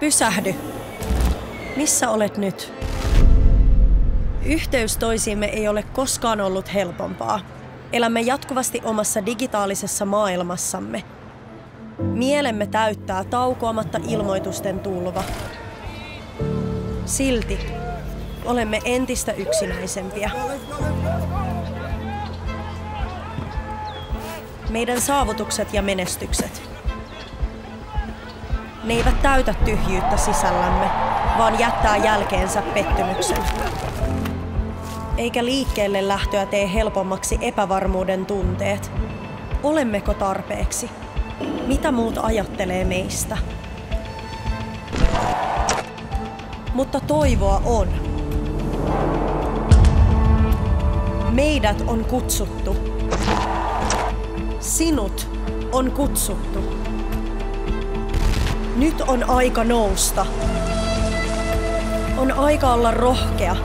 Pysähdy. Missä olet nyt? Yhteys toisiimme ei ole koskaan ollut helpompaa. Elämme jatkuvasti omassa digitaalisessa maailmassamme. Mielemme täyttää taukoamatta ilmoitusten tulva. Silti olemme entistä yksinäisempiä. Meidän saavutukset ja menestykset. Ne eivät täytä tyhjyyttä sisällämme, vaan jättää jälkeensä pettymyksen. Eikä liikkeelle lähtöä tee helpommaksi epävarmuuden tunteet. Olemmeko tarpeeksi? Mitä muut ajattelee meistä? Mutta toivoa on. Meidät on kutsuttu. Sinut on kutsuttu. Nyt on aika nousta. On aika olla rohkea.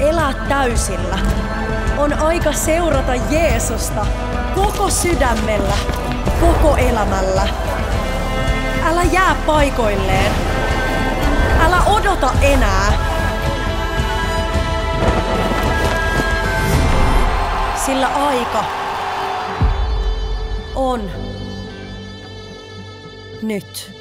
Elää täysillä. On aika seurata Jeesusta koko sydämellä, koko elämällä. Älä jää paikoilleen. Älä odota enää. Sillä aika on nyt.